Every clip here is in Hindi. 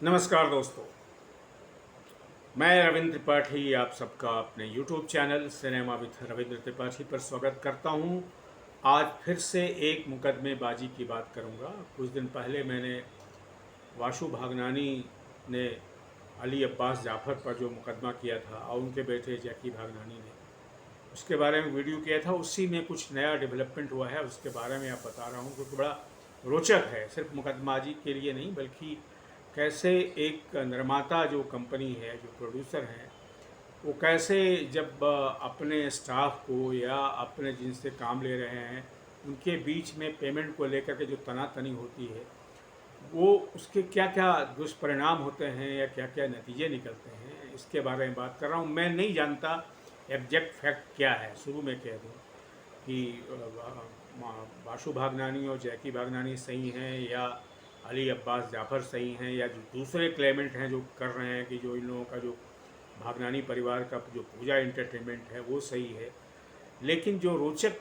नमस्कार दोस्तों, मैं रविंद्र त्रिपाठी आप सबका अपने YouTube channel cinema with Ravindra Tripathi पर स्वागत करता हूं। आज फिर से एक मुकदमेबाजी की बात करूंगा। कुछ दिन पहले मैंने वाशु भागनानी ने अली अब्बास जाफ़र पर जो मुकदमा किया था और उनके बेटे जैकी भागनानी ने, उसके बारे में वीडियो किया था। उसी में कुछ नया डेवलपमेंट हुआ है, उसके बारे में आप बता रहा हूँ क्योंकि बड़ा रोचक है। सिर्फ मुकदमाजी के लिए नहीं बल्कि कैसे एक निर्माता जो कंपनी है, जो प्रोड्यूसर हैं, वो कैसे जब अपने स्टाफ को या अपने जिनसे काम ले रहे हैं उनके बीच में पेमेंट को लेकर के जो तनातनी होती है, वो उसके क्या क्या दुष्परिणाम होते हैं या क्या क्या नतीजे निकलते हैं, इसके बारे में बात कर रहा हूँ। मैं नहीं जानता एग्जैक्ट फैक्ट क्या है, शुरू में कह दूँ कि बाशु भागनानी और जैकी भागनानी सही हैं या अली अब्बास जाफ़र सही हैं या जो दूसरे क्लेमेंट हैं जो कर रहे हैं कि जो इन लोगों का जो भागनानी परिवार का जो पूजा एंटरटेनमेंट है वो सही है। लेकिन जो रोचक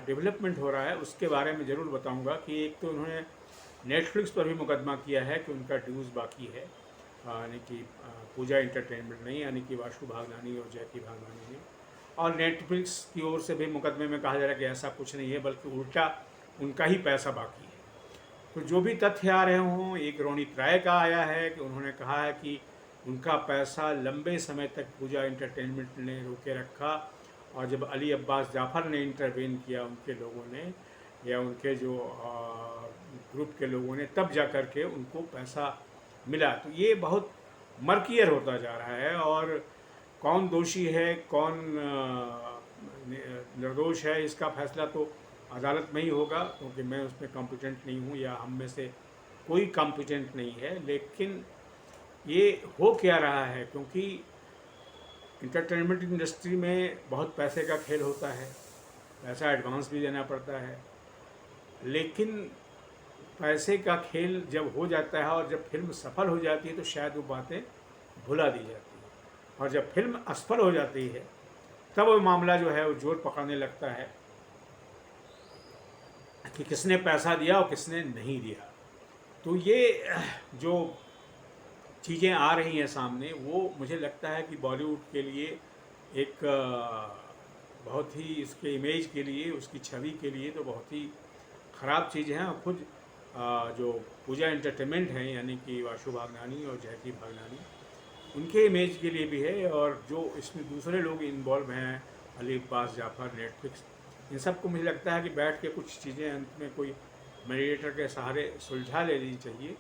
डेवलपमेंट हो रहा है उसके बारे में ज़रूर बताऊंगा कि एक तो उन्होंने नेटफ्लिक्स पर भी मुकदमा किया है कि उनका ड्यूज़ बाकी है, यानी कि पूजा एंटरटेनमेंट नहीं, यानी कि वाशु भागनानी और जैकी भागनानी ने। और नेटफ्लिक्स की ओर से भी मुकदमे में कहा जा रहा है कि ऐसा कुछ नहीं है बल्कि उल्टा उनका ही पैसा बाकी है। तो जो भी तथ्य आ रहे हों, एक रोनित राय का आया है कि उन्होंने कहा है कि उनका पैसा लंबे समय तक पूजा एंटरटेनमेंट ने रोके रखा और जब अली अब्बास जाफ़र ने इंटरवेन किया उनके लोगों ने या उनके जो ग्रुप के लोगों ने, तब जा कर के उनको पैसा मिला। तो ये बहुत मर्कियर होता जा रहा है और कौन दोषी है कौन निर्दोष है इसका फैसला तो अदालत में ही होगा, क्योंकि मैं उसमें कॉम्पिटेंट नहीं हूँ या हम में से कोई कॉम्पिटेंट नहीं है। लेकिन ये हो क्या रहा है, क्योंकि इंटरटेनमेंट इंडस्ट्री में बहुत पैसे का खेल होता है, पैसा एडवांस भी देना पड़ता है। लेकिन पैसे का खेल जब हो जाता है और जब फिल्म सफल हो जाती है तो शायद वो बातें भुला दी जाती है, और जब फिल्म असफल हो जाती है तब वो मामला जो है वो जोर पकड़ने लगता है कि किसने पैसा दिया और किसने नहीं दिया। तो ये जो चीज़ें आ रही हैं सामने, वो मुझे लगता है कि बॉलीवुड के लिए एक बहुत ही इसके इमेज के लिए, उसकी छवि के लिए तो बहुत ही ख़राब चीज़ है। और खुद जो पूजा एंटरटेनमेंट है, यानी कि वाशु भागनानी और जैकी भागनानी, उनके इमेज के लिए भी है। और जो इसमें दूसरे लोग इन्वॉल्व हैं, अली अब्बास जाफ़र, नेटफ्लिक्स, इन सबको मुझे लगता है कि बैठ के कुछ चीज़ें अंत में कोई मीडिएटर के सहारे सुलझा लेनी चाहिए।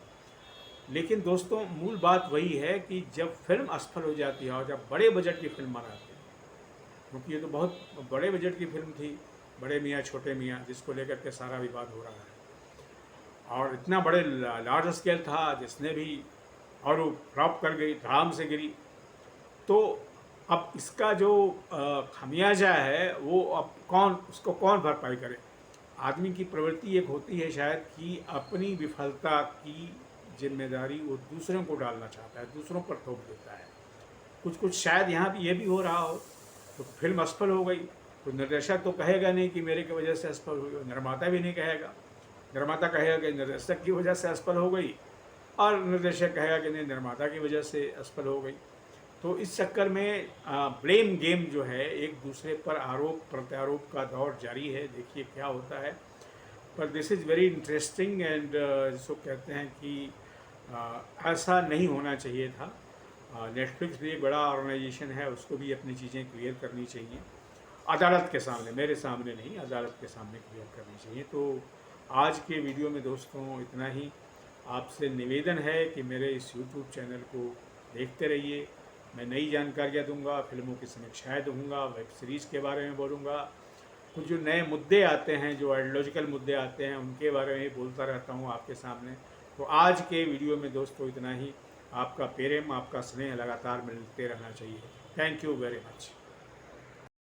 लेकिन दोस्तों, मूल बात वही है कि जब फिल्म असफल हो जाती है और जब बड़े बजट की फिल्म बनाते हैं, क्योंकि ये तो बहुत बड़े बजट की फिल्म थी, बड़े मियाँ छोटे मियाँ, जिसको लेकर के सारा विवाद हो रहा है, और इतना बड़े लार्ज स्केल था जिसने भी, और वो फ्लॉप कर गई, धड़ाम से गिरी। तो अब इसका जो खमियाजा है वो अब कौन, उसको कौन भरपाई करे। आदमी की प्रवृत्ति एक होती है शायद कि अपनी विफलता की जिम्मेदारी वो दूसरों को डालना चाहता है, दूसरों पर थोप देता है। कुछ कुछ शायद यहाँ भी ये भी हो रहा हो। तो फिल्म असफल हो गई तो निर्देशक तो कहेगा नहीं कि मेरे की वजह से असफल हुई, निर्माता भी नहीं कहेगा। निर्माता कहेगा कि निर्देशक की वजह से असफल हो गई, और निर्देशक कहेगा कि नहीं, निर्माता की वजह से असफल हो गई। तो इस चक्कर में ब्लेम गेम जो है, एक दूसरे पर आरोप प्रत्यारोप का दौर जारी है। देखिए क्या होता है। पर this is very interesting and जिसको कहते हैं कि ऐसा नहीं होना चाहिए था। नेटफ्लिक्स भी एक बड़ा ऑर्गेनाइजेशन है, उसको भी अपनी चीज़ें क्लियर करनी चाहिए अदालत के सामने, मेरे सामने नहीं, अदालत के सामने क्लियर करनी चाहिए। तो आज के वीडियो में दोस्तों इतना ही। आपसे निवेदन है कि मेरे इस यूट्यूब चैनल को देखते रहिए। मैं नई जानकारियाँ दूंगा, फिल्मों की समीक्षाएँ दूंगा, वेब सीरीज़ के बारे में बोलूँगा, कुछ जो नए मुद्दे आते हैं, जो आइडियोलॉजिकल मुद्दे आते हैं, उनके बारे में बोलता रहता हूँ आपके सामने। तो आज के वीडियो में दोस्तों इतना ही। आपका प्रेम, आपका स्नेह लगातार मिलते रहना चाहिए। Thank you very much.